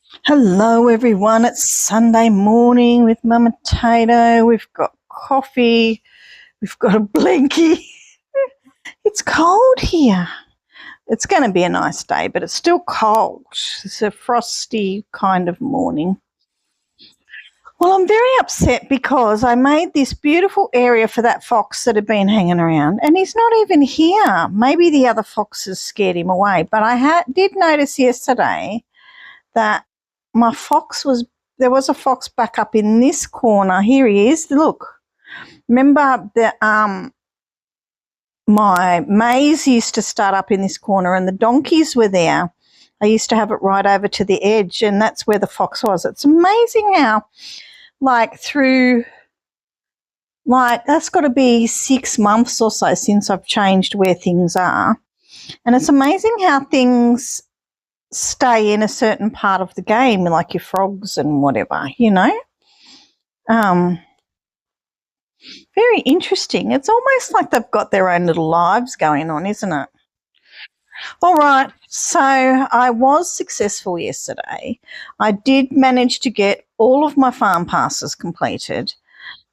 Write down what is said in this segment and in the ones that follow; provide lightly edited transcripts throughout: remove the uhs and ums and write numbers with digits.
Hello, everyone. It's Sunday morning with Mumma Tato. We've got coffee. We've got a blankie. It's cold here. It's going to be a nice day, but it's still cold. It's a frosty kind of morning. Well, I'm very upset because I made this beautiful area for that fox that had been hanging around, and he's not even here. Maybe the other foxes scared him away, but I did notice yesterday that there was a fox back up in this corner. Here he is. Look, remember my maze used to start up in this corner and the donkeys were there. I used to have it right over to the edge, and that's where the fox was. It's amazing how, that's got to be 6 months or so since I've changed where things are. And it's amazing how things stay in a certain part of the game, like your frogs and whatever, Very interesting. It's almost like they've got their own little lives going on, isn't it? All right, so I was successful yesterday. I did manage to get all of my farm passes completed,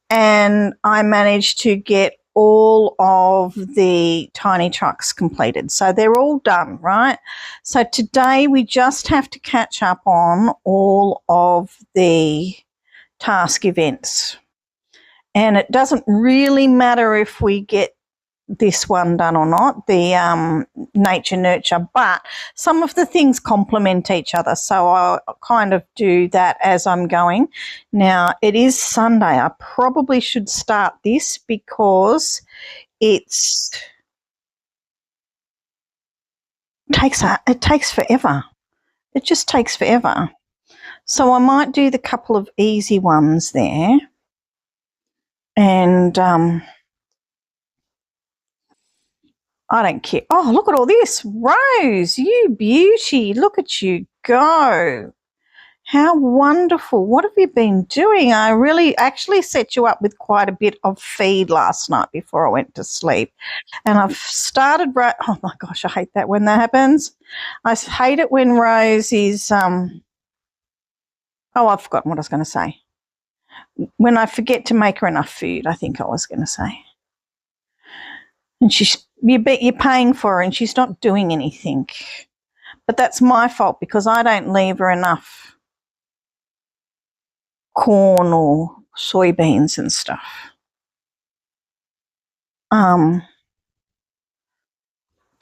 and I managed to get all of the tiny trucks completed. So they're all done, right? So today we just have to catch up on all of the task events. And it doesn't really matter if we get this one done or not, the nature nurture, but some of the things complement each other, so I kind of do that as I'm going. Now it is Sunday. I probably should start this because it takes forever. It just takes forever. So I might do the couple of easy ones there, and I don't care. Oh, look at all this. Rose, you beauty. Look at you go. How wonderful. What have you been doing? I really actually set you up with quite a bit of feed last night before I went to sleep. And I've started, oh my gosh, I hate that when that happens. I hate it when Rose is, oh, I've forgotten what I was going to say. When I forget to make her enough food, I think I was going to say. And you're paying for her and she's not doing anything. But that's my fault because I don't leave her enough corn or soybeans and stuff.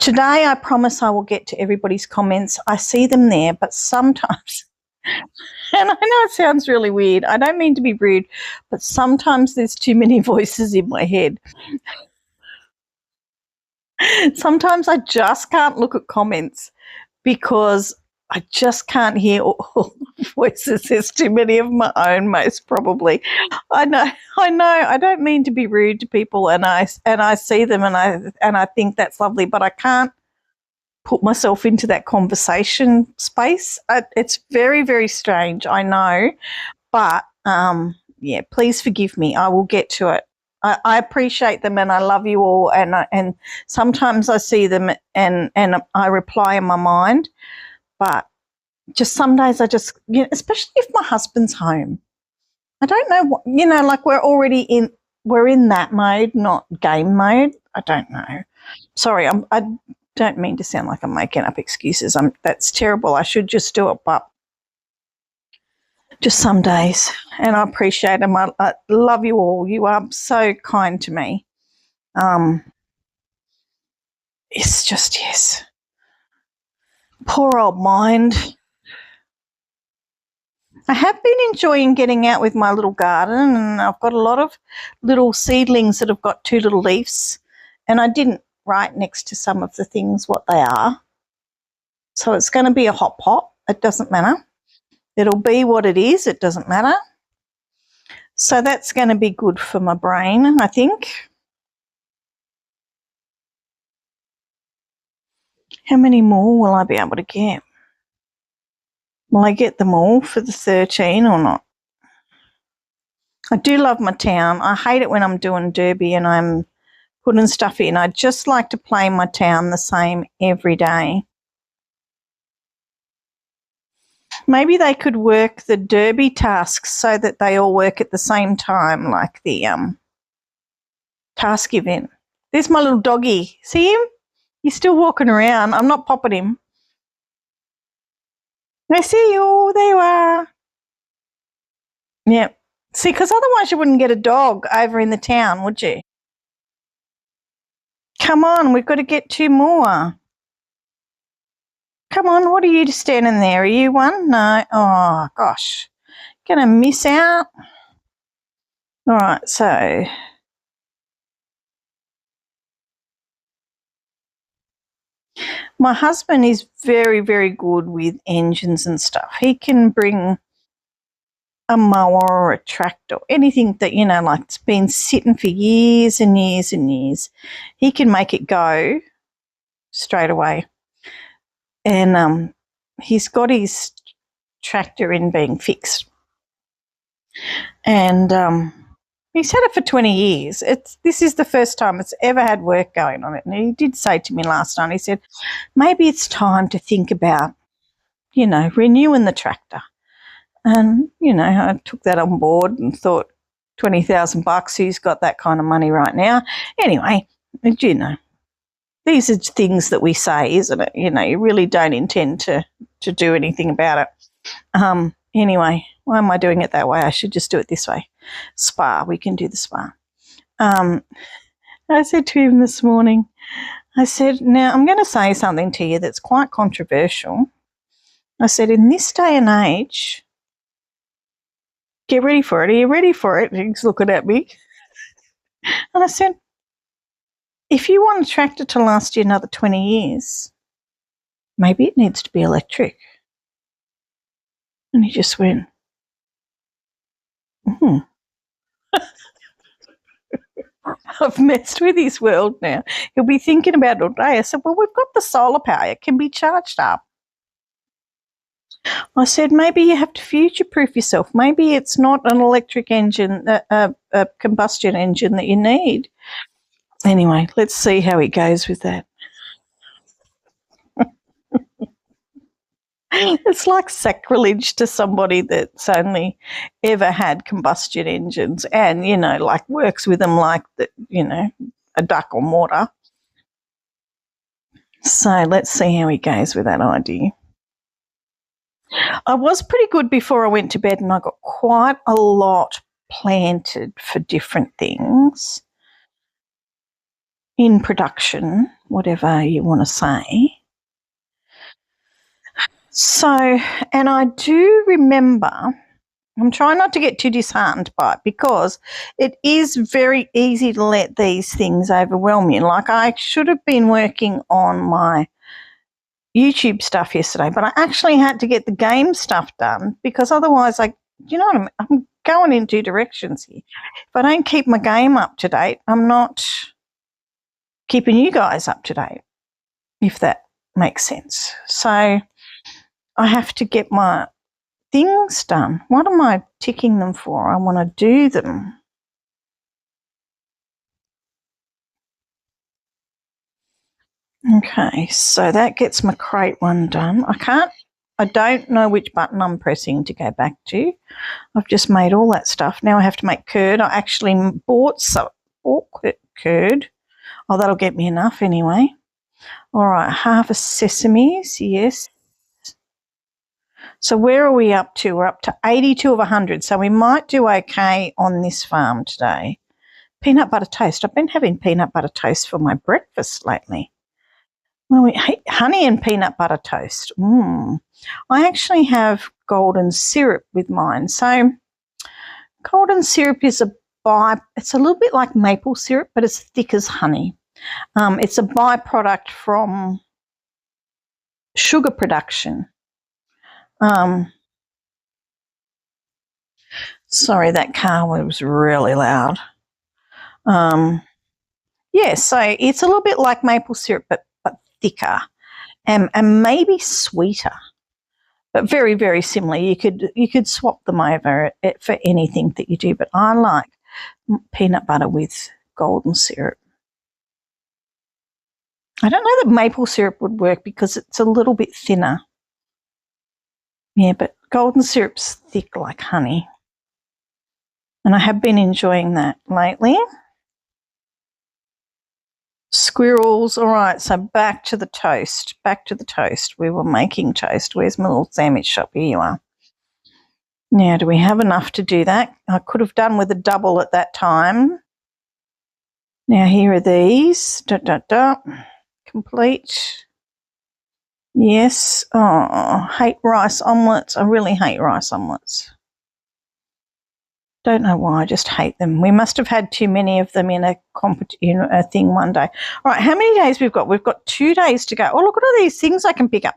Today I promise I will get to everybody's comments. I see them there, but sometimes, and I know it sounds really weird, I don't mean to be rude, but sometimes there's too many voices in my head. Sometimes I just can't look at comments because I just can't hear all the voices. There's too many of my own, most probably. I know. I don't mean to be rude to people, and I see them, and I think that's lovely, but I can't put myself into that conversation space. It's very, very strange, I know, but yeah, please forgive me. I will get to it. I appreciate them and I love you all, and sometimes I see them and I reply in my mind, but just some days I just, especially if my husband's home, I don't know what, like we're in that mode, not game mode. I don't know. Sorry, I don't mean to sound like I'm making up excuses. That's terrible. I should just do it, but just some days, and I appreciate them. I love you all. You are so kind to me. It's just, yes. Poor old mind. I have been enjoying getting out with my little garden, and I've got a lot of little seedlings that have got 2 little leaves, and I didn't write next to some of the things what they are. So it's going to be a hot pot. It doesn't matter. It'll be what it is. It doesn't matter. So that's going to be good for my brain, I think. How many more will I be able to get? Will I get them all for the 13 or not? I do love my town. I hate it when I'm doing derby and I'm putting stuff in. I just like to play my town the same every day. Maybe they could work the derby tasks so that they all work at the same time, like the task event. There's my little doggy. See him? He's still walking around. I'm not popping him. I see you. Oh, there you are. Yeah. See, because otherwise you wouldn't get a dog over in the town, would you? Come on, we've got to get 2 more. Come on, what are you standing there? Are you one? No. Oh, gosh. Gonna miss out. All right, so my husband is very, very good with engines and stuff. He can bring a mower or a tractor, anything that, like it's been sitting for years and years and years. He can make it go straight away. And he's got his tractor in being fixed. And he's had it for 20 years. This is the first time it's ever had work going on it. And he did say to me last night, he said, maybe it's time to think about, renewing the tractor. And, I took that on board and thought, $20,000, who's got that kind of money right now? Anyway, these are things that we say, isn't it? You really don't intend to do anything about it. Anyway, why am I doing it that way? I should just do it this way. Spa, we can do the spa. I said to him this morning, I said, now I'm going to say something to you that's quite controversial. I said, in this day and age, get ready for it. Are you ready for it? He's looking at me. And I said, if you want a tractor to last you another 20 years, maybe it needs to be electric. And he just went, I've messed with his world now. He'll be thinking about it all day. I said, well, we've got the solar power. It can be charged up. I said, maybe you have to future-proof yourself. Maybe it's not an electric engine, a combustion engine that you need. Anyway, let's see how he goes with that. It's like sacrilege to somebody that's only ever had combustion engines and, like works with them like, a duck or mortar. So let's see how he goes with that idea. I was pretty good before I went to bed, and I got quite a lot planted for different things in production, whatever you want to say. So, and I do remember, I'm trying not to get too disheartened by it because it is very easy to let these things overwhelm you. Like I should have been working on my YouTube stuff yesterday, but I actually had to get the game stuff done because otherwise I'm going in 2 directions here. If I don't keep my game up to date, I'm not keeping you guys up to date, if that makes sense. So I have to get my things done. What am I ticking them for? I want to do them. Okay, so that gets my crate one done. I don't know which button I'm pressing to go back to. I've just made all that stuff. Now I have to make curd. I actually bought curd. Oh, that'll get me enough anyway. All right, harvest sesames, yes. So where are we up to? We're up to 82 of 100, so we might do okay on this farm today. Peanut butter toast. I've been having peanut butter toast for my breakfast lately. Well, honey and peanut butter toast. I actually have golden syrup with mine. So golden syrup is it's a little bit like maple syrup, but it's thick as honey. It's a byproduct from sugar production. Sorry, that car was really loud. Yeah, so it's a little bit like maple syrup, but thicker and maybe sweeter, but very, very similar. You could swap them over for anything that you do, but I like peanut butter with golden syrup. I don't know that maple syrup would work because it's a little bit thinner. Yeah, but golden syrup's thick like honey. And I have been enjoying that lately. Squirrels. All right, so back to the toast. Back to the toast. We were making toast. Where's my little sandwich shop? Here you are. Now, do we have enough to do that? I could have done with a double at that time. Now, here are these. Complete. Yes. Oh, hate rice omelettes. I really hate rice omelettes. Don't know why, I just hate them. We must have had too many of them in a thing one day. All right, how many days we've got? We've got 2 days to go. Oh, look at all these things I can pick up.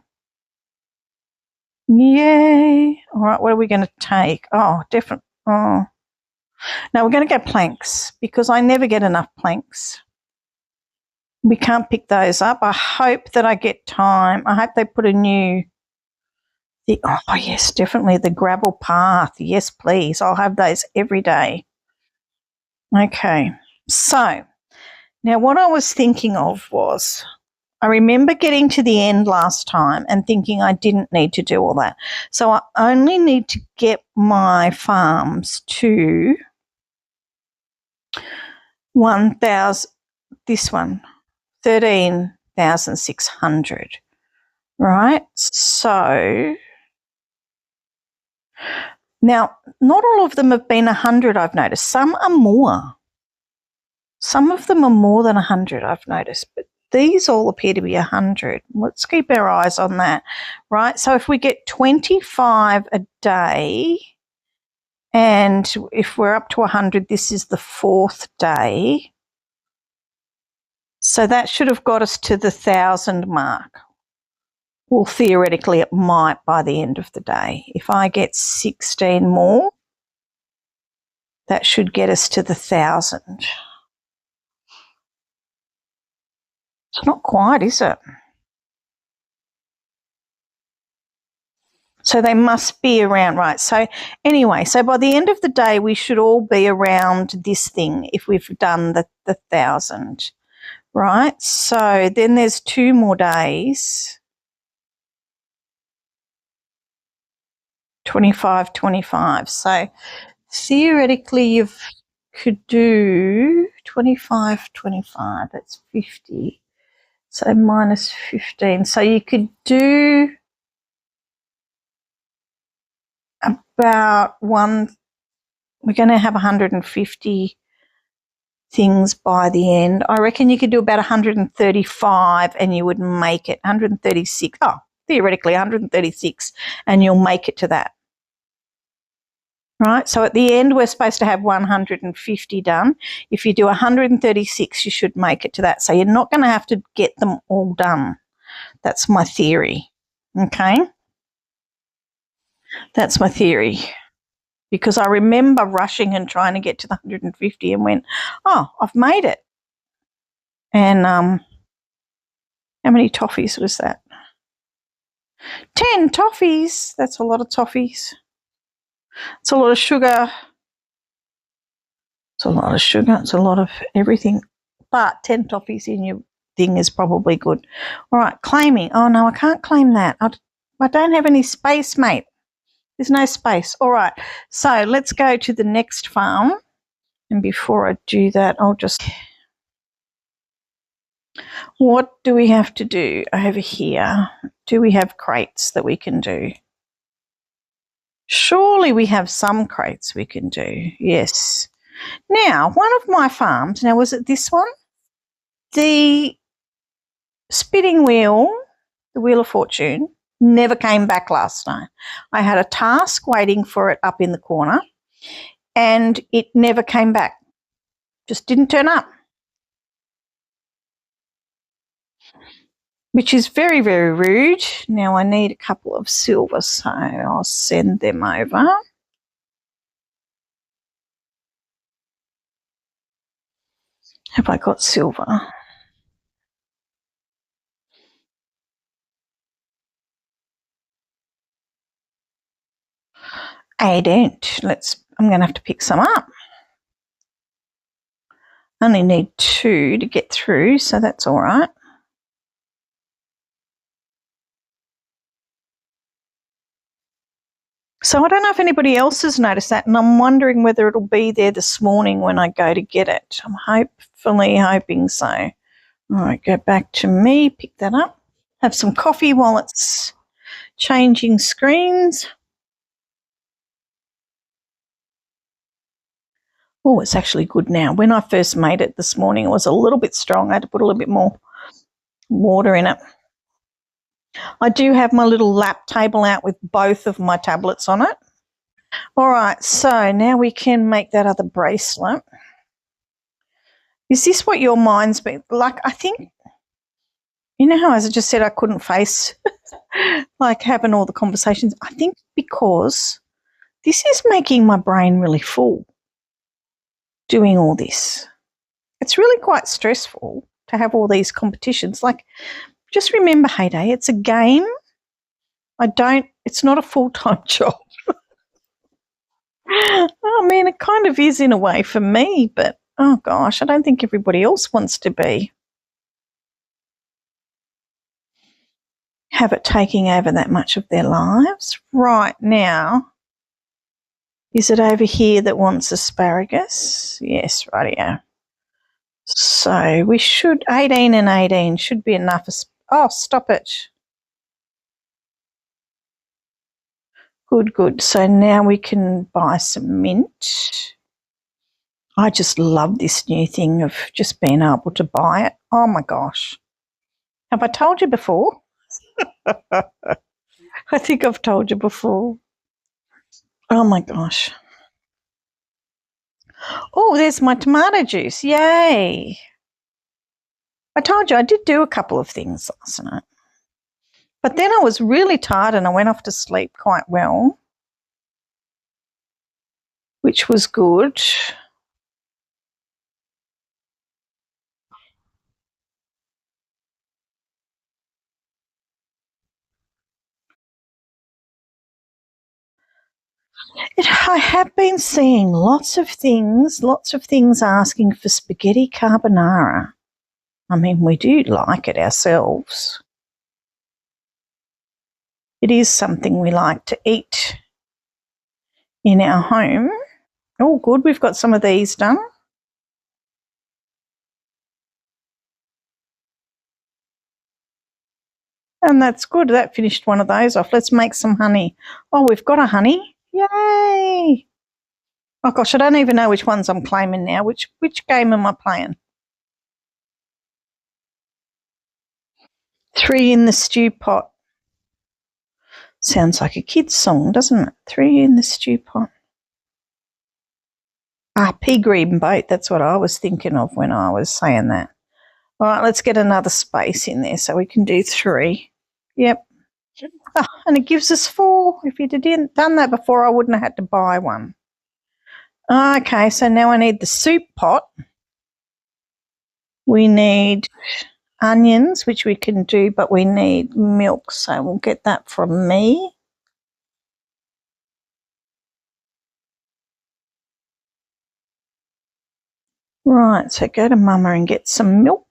Yay. All right, what are we going to take? Oh, different. Oh. No, we're going to go planks because I never get enough planks. We can't pick those up. I hope that I get time. I hope they put a new... Oh, yes, definitely the gravel path. Yes, please. I'll have those every day. Okay, so now what I was thinking of was I remember getting to the end last time and thinking I didn't need to do all that. So I only need to get my farms to 1,000, this one, 13,600, right? So... now, not all of them have been 100, I've noticed. Some are more. Some of them are more than 100, I've noticed. But these all appear to be 100. Let's keep our eyes on that, right? So if we get 25 a day, and if we're up to 100, this is the 4th day. So that should have got us to the 1,000 mark. Well, theoretically, it might by the end of the day. If I get 16 more, that should get us to the 1,000. It's not quite, is it? So they must be around, right? So anyway, so by the end of the day, we should all be around this thing if we've done the 1,000, right? So then there's 2 more days. 25, 25. So theoretically, you could do 25, 25. That's 50. So minus 15. So you could do about one. We're going to have 150 things by the end. I reckon you could do about 135 and you would make it. 136. Oh, theoretically 136, and you'll make it to that. Right, so at the end we're supposed to have 150 done. If you do 136, you should make it to that. So you're not going to have to get them all done. That's my theory. Okay? That's my theory. Because I remember rushing and trying to get to the 150 and went, oh, I've made it. And how many toffees was that? 10 toffees. That's a lot of toffees. It's a lot of sugar. It's a lot of sugar. It's a lot of everything. But 10 toffees in your thing is probably good. All right, claiming. Oh, no, I can't claim that. I don't have any space, mate. There's no space. All right, so let's go to the next farm. And before I do that, I'll just... what do we have to do over here? Do we have crates that we can do? Surely we have some crates we can do. Yes. Now, one of my farms, now was it this one? The spinning wheel, the Wheel of Fortune, never came back last night. I had a task waiting for it up in the corner and it never came back. Just didn't turn up. Which is very, very rude. Now I need a couple of silver, so I'll send them over. Have I got silver? I don't. I'm going to have to pick some up. I only need 2 to get through, so that's all right. So I don't know if anybody else has noticed that, and I'm wondering whether it'll be there this morning when I go to get it. I'm hopefully hoping so. All right, go back to me, pick that up, have some coffee while it's changing screens. Oh, it's actually good now. When I first made it this morning, it was a little bit strong. I had to put a little bit more water in it. I do have my little lap table out with both of my tablets on it. All right, so now we can make that other bracelet. Is this what your mind's been like? I think, you know how as I just said I couldn't face like having all the conversations. I think because this is making my brain really full doing all this. It's really quite stressful to have all these competitions. Like, just remember, Heyday, it's a game. It's not a full-time job. I mean, it kind of is in a way for me, but oh gosh, I don't think everybody else wants to have it taking over that much of their lives. Right now, is it over here that wants asparagus? Yes, rightio. So we should, 18 and 18 should be enough. Oh, stop it. Good, good. So now we can buy some mint. I just love this new thing of just being able to buy it. Oh my gosh. Have I told you before? I think I've told you before. Oh my gosh. Oh, there's my tomato juice. Yay. I told you I did do a couple of things last night. But then I was really tired and I went off to sleep quite well, which was good. I have been seeing lots of things asking for spaghetti carbonara. I mean, we do like it ourselves. It is something we like to eat in our home. Oh, good, we've got some of these done. And that's good. That finished one of those off. Let's make some honey. Oh, we've got a honey. Yay. Oh, gosh, I don't even know which ones I'm claiming now. Which game am I playing? 3 in the stew pot. Sounds like a kid's song, doesn't it? 3 in the stew pot. Pea green boat. That's what I was thinking of when I was saying that. All right, let's get another space in there so we can do 3. Yep. Oh, and it gives us 4. If you'd done that before, I wouldn't have had to buy one. Okay, so now I need the soup pot. We need onions, which we can do, but we need milk, so we'll get that from me. Right, so go to Mumma and get some milk.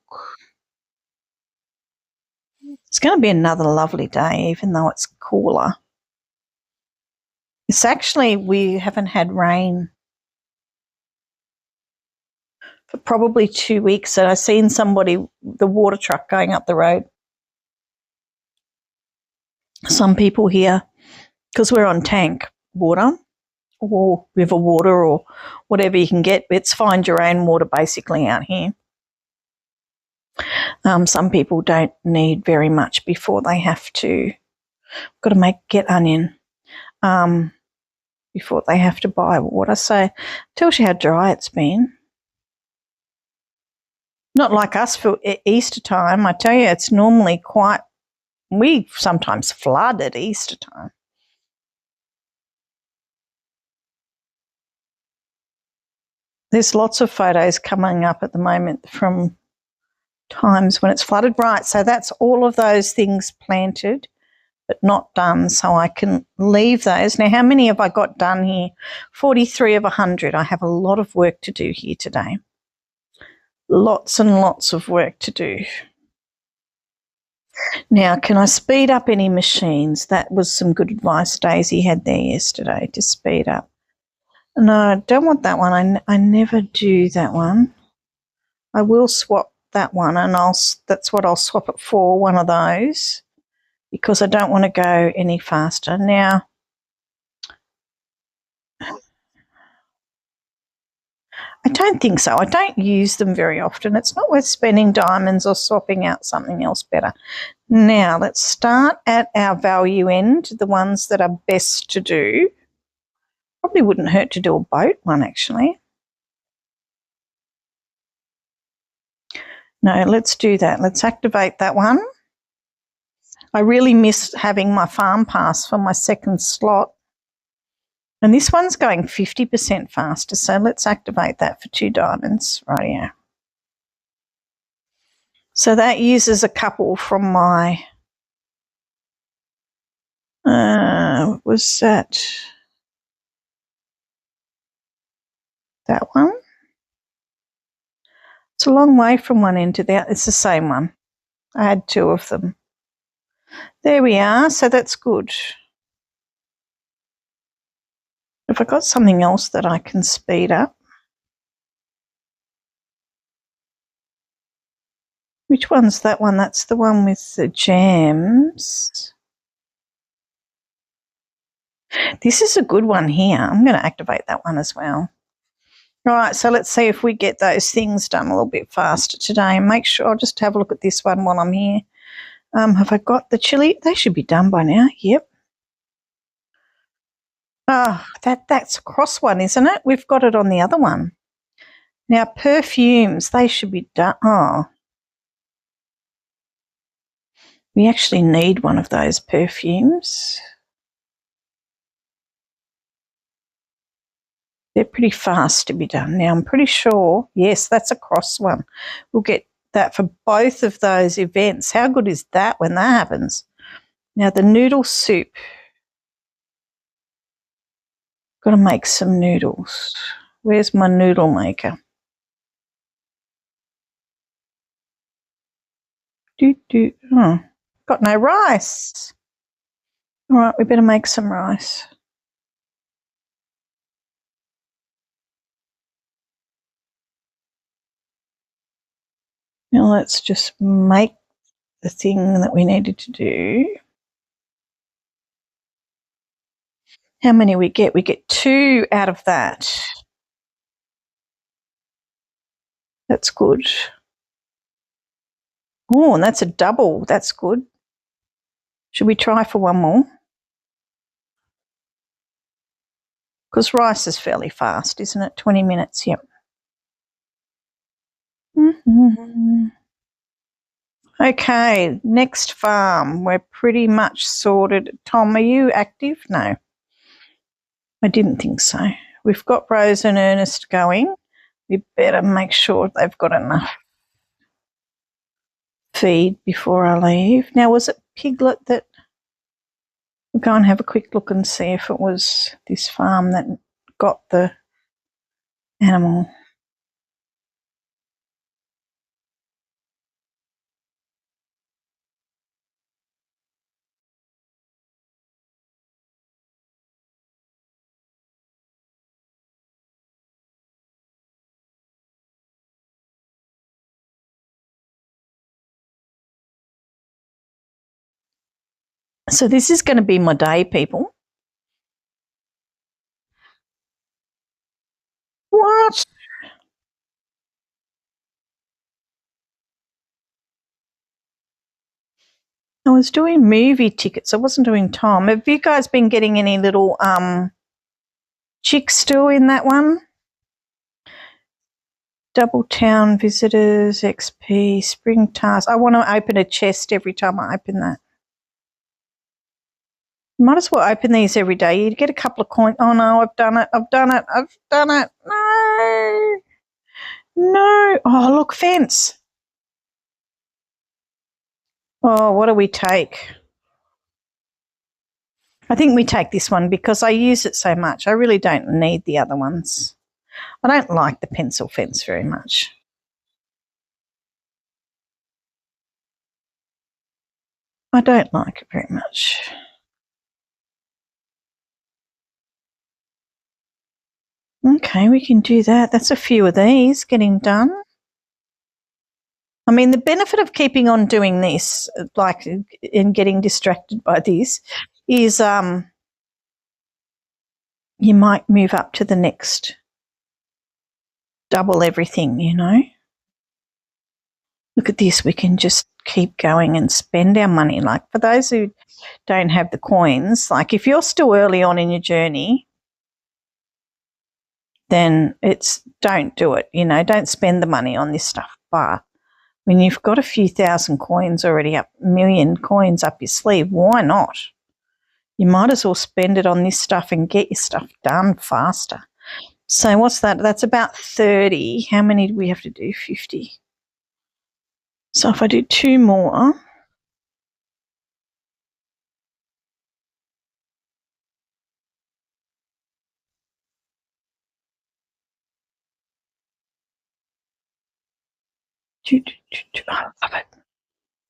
It's going to be another lovely day, even though it's cooler. It's actually, we haven't had rain for probably 2 weeks, and I've seen the water truck going up the road. Some people here, because we're on tank water or river water or whatever you can get, it's find your own water basically out here. Some people don't need very much before they have to, got to get onion before they have to buy water. So it tells you how dry it's been. Not like us for Easter time. I tell you, it's normally we sometimes flood at Easter time. There's lots of photos coming up at the moment from times when it's flooded. Right, so that's all of those things planted but not done, so I can leave those. Now, how many have I got done here? 43 of 100. I have a lot of work to do here today. Lots and lots of work to do. Now, can I speed up any machines? That was some good advice Daisy had there yesterday, to speed up. No, I don't want that one. I never do that one. I will swap that one, and that's what I'll swap it for, one of those, because I don't want to go any faster. Now, I don't think so. I don't use them very often. It's not worth spending diamonds or swapping out something else better. Now, let's start at our value end, the ones that are best to do. Probably wouldn't hurt to do a boat one, actually. No, let's do that. Let's activate that one. I really miss having my farm pass for my second slot. And this one's going 50% faster, so let's activate that for 2 diamonds. Rightio. So that uses a couple from my, what was that? That one? It's a long way from one end to the other. It's the same one. I had 2 of them. There we are, so that's good. Have I got something else that I can speed up? Which one's that one? That's the one with the gems. This is a good one here. I'm going to activate that one as well. All right, so let's see if we get those things done a little bit faster today. Make sure I'll just have a look at this one while I'm here. Have I got the chili? They should be done by now. Yep. Oh, that's a cross one, isn't it? We've got it on the other one. Now, perfumes, they should be done. Oh. We actually need one of those perfumes. They're pretty fast to be done. Now, I'm pretty sure, yes, that's a cross one. We'll get that for both of those events. How good is that when that happens? Now, the noodle soup. Got to make some noodles. Where's my noodle maker? Oh, got no rice. All right, we better make some rice. Now let's just make the thing that we needed to do. How many we get? We get 2 out of that. That's good. Oh, and that's a double. That's good. Should we try for one more? Because rice is fairly fast, isn't it? 20 minutes, yep. Okay, next farm. We're pretty much sorted. Tom, are you active? No. I didn't think so. We've got Rose and Ernest going. We better make sure they've got enough feed before I leave. Now, was it Piglet that... We'll go and have a quick look and see if it was this farm that got the animal. So this is going to be my day, people. What? I was doing movie tickets. I wasn't doing time. Have you guys been getting any little chicks still in that one? Double Town Visitors, XP, Spring Task. I want to open a chest every time I open that. Might as well open these every day. You get a couple of coins. Oh no, I've done it. I've done it. I've done it. No. No. Oh, look, fence. Oh, what do we take? I think we take this one because I use it so much. I really don't need the other ones. I don't like the pencil fence very much. I don't like it very much. Okay, we can do that. That's a few of these getting done. I mean, the benefit of keeping on doing this, like, and getting distracted by this, is you might move up to the next double everything, you know. Look at this. We can just keep going and spend our money. Like, for those who don't have the coins, like if you're still early on in your journey, then don't do it, you know, don't spend the money on this stuff. But when you've got a few thousand coins already up, a million coins up your sleeve, why not? You might as well spend it on this stuff and get your stuff done faster. So what's that? That's about 30. How many do we have to do? 50. So if I do 2 more, I love it.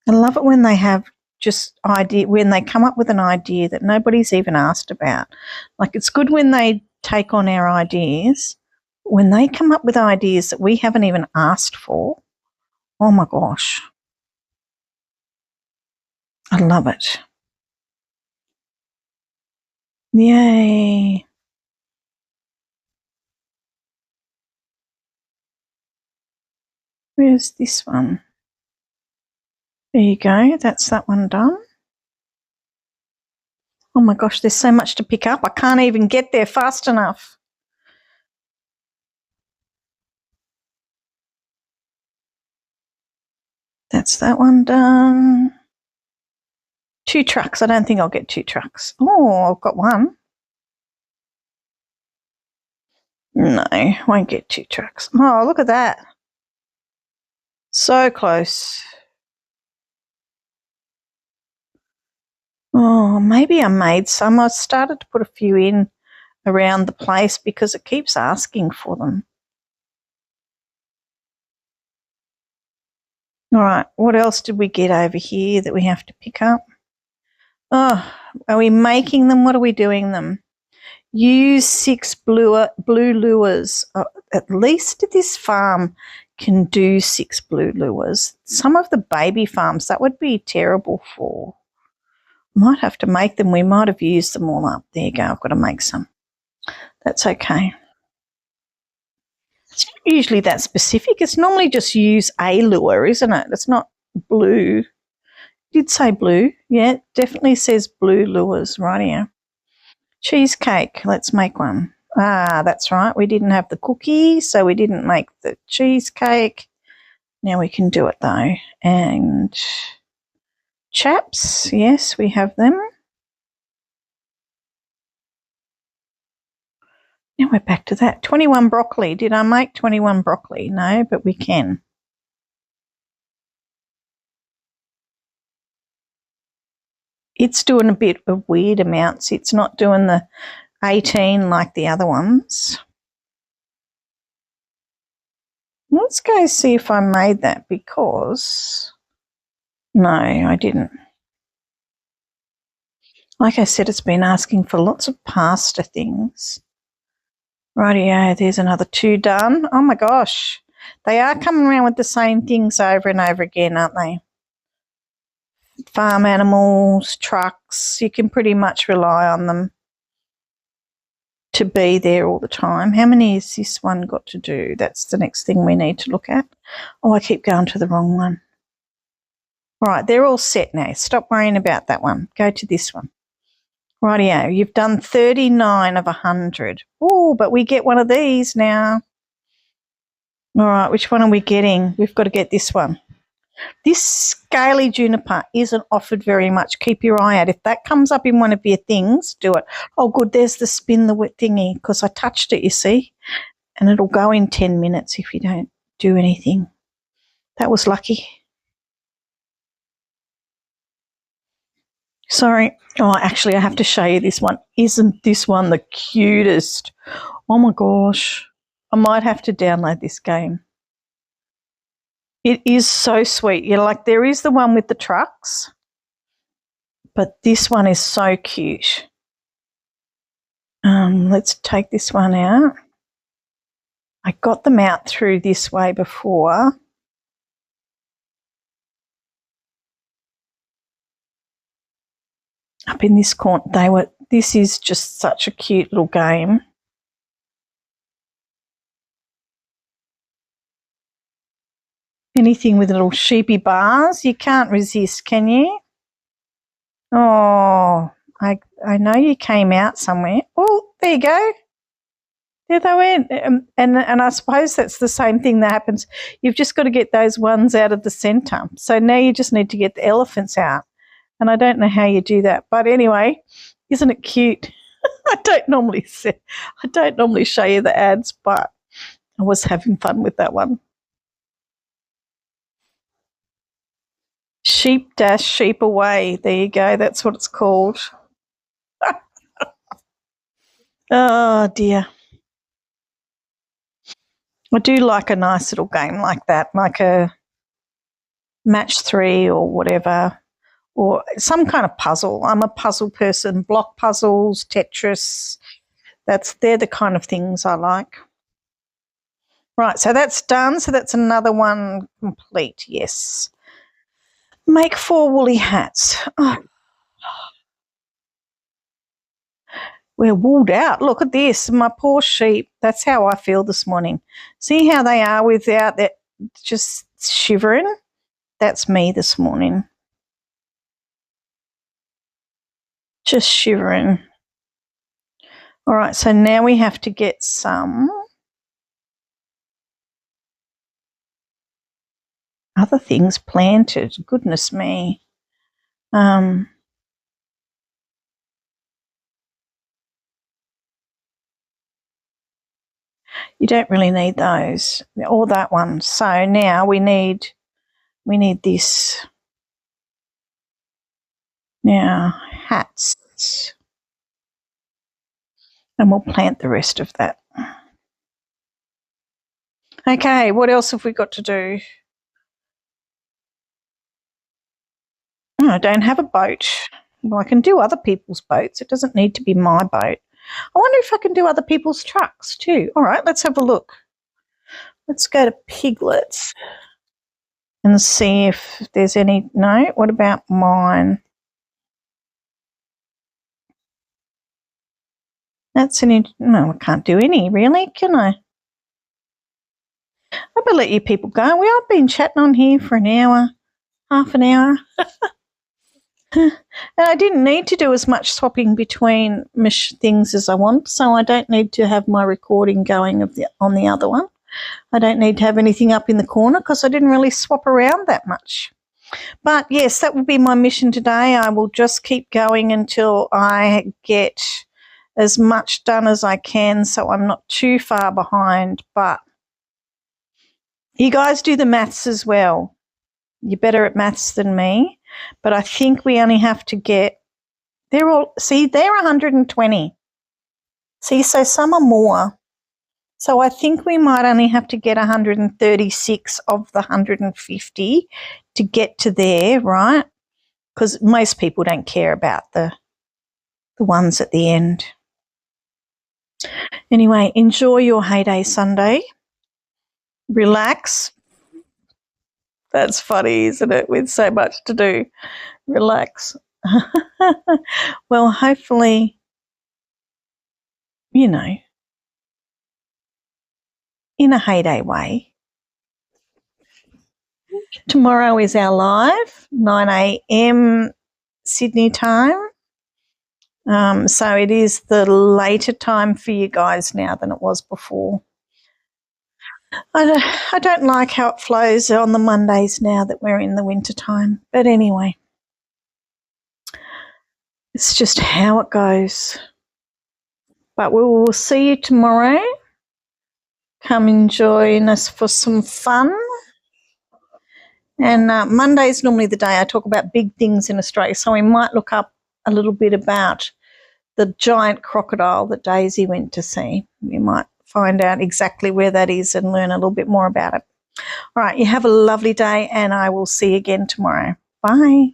I love it when they have just when they come up with an idea that nobody's even asked about. Like, it's good when they take on our ideas. When they come up with ideas that we haven't even asked for, oh my gosh. I love it. Yay. Where's this one? There you go. That's that one done. Oh my gosh, there's so much to pick up. I can't even get there fast enough. That's that one done. 2 trucks. I don't think I'll get 2 trucks. Oh, I've got one. No, won't get 2 trucks. Oh, look at that. So close. Oh, maybe I made some. I started to put a few in around the place because it keeps asking for them. All right, what else did we get over here that we have to pick up? Oh, are we making them? What are we doing them? Use 6 blue lures. At least this farm can do 6 blue lures. Some of the baby farms, that would be terrible for. Might have to make them. We might have used them all up. There you go. I've got to make some. That's okay. It's usually that specific. It's normally just use a lure, isn't it? It's not blue. It did say blue. Yeah, it definitely says blue lures right here. Cheesecake. Let's make one. Ah, that's right. We didn't have the cookie, so we didn't make the cheesecake. Now we can do it though. And chaps. Yes, we have them. Now we're back to that. 21 broccoli. Did I make 21 broccoli? No, but we can. It's doing a bit of weird amounts. It's not doing the 18 like the other ones. Let's go see if I made that because no, I didn't. Like I said, it's been asking for lots of pasta things. Rightio, there's another 2 done. Oh my gosh. They are coming around with the same things over and over again, aren't they? Farm animals, trucks, you can pretty much rely on them to be there all the time. How many has this one got to do? That's the next thing we need to look at. Oh, I keep going to the wrong one. All right, they're all set now. Stop worrying about that one. Go to this one. Rightio, you've done 39 of 100. Oh, but we get one of these now. All right, which one are we getting? We've got to get this one. This scaly juniper isn't offered very much. Keep your eye out. If that comes up in one of your things, do it. Oh, good, there's the spin the wet thingy because I touched it, you see, and it'll go in 10 minutes if you don't do anything. That was lucky. Sorry. Oh, actually, I have to show you this one. Isn't this one the cutest? Oh, my gosh. I might have to download this game. It is so sweet. Like, there is the one with the trucks, But this one is so cute. Let's take this one out. I got them out through this way before. Up in this corner, this is just such a cute little game. Anything with little sheepy bars, you can't resist, can you? Oh, I know you came out somewhere. Oh, there you go. There they went. And I suppose that's the same thing that happens. You've just got to get those ones out of the centre. So now you just need to get the elephants out. And I don't know how you do that. But anyway, isn't it cute? I don't normally show you the ads, but I was having fun with that one. Sheep dash sheep away. There you go. That's what it's called. Oh dear. I do like a nice little game like that, like a match 3 or whatever, or some kind of puzzle. I'm a puzzle person. Block puzzles, Tetris. They're the kind of things I like. Right, so that's done. So that's another one complete. Yes. Make 4 woolly hats. Oh. We're wooled out. Look at this. My poor sheep. That's how I feel this morning. See how they are without that, just shivering? That's me this morning. Just shivering. All right, so now we have to get some other things planted. Goodness me. You don't really need those or that one. So now we need this. Now hats. And we'll plant the rest of that. Okay, what else have we got to do? Oh, I don't have a boat. Well, I can do other people's boats. It doesn't need to be my boat. I wonder if I can do other people's trucks too. All right, let's have a look. Let's go to Piglets and see if there's any. No, what about mine? No, I can't do any, really, can I? I better let you people go. I've been chatting on here for an hour, half an hour. And I didn't need to do as much swapping between things as I want, so I don't need to have my recording going on the other one. I don't need to have anything up in the corner because I didn't really swap around that much. But yes, that will be my mission today. I will just keep going until I get as much done as I can so I'm not too far behind. But you guys do the maths as well. You're better at maths than me. But I think we only have to get, they're 120. See, so some are more. So I think we might only have to get 136 of the 150 to get to there, right? Because most people don't care about the ones at the end. Anyway, enjoy your heyday Sunday. Relax. That's funny, isn't it? With so much to do. Relax. Well, hopefully, in a heyday way. Tomorrow is our live, 9 a.m. Sydney time. So it is the later time for you guys now than it was before. I don't like how it flows on the Mondays now that we're in the winter time. But anyway, it's just how it goes. But we will see you tomorrow. Come and join us for some fun. And Monday is normally the day I talk about big things in Australia. So we might look up a little bit about the giant crocodile that Daisy went to see. We might find out exactly where that is and learn a little bit more about it. All right, you have a lovely day and I will see you again tomorrow. Bye.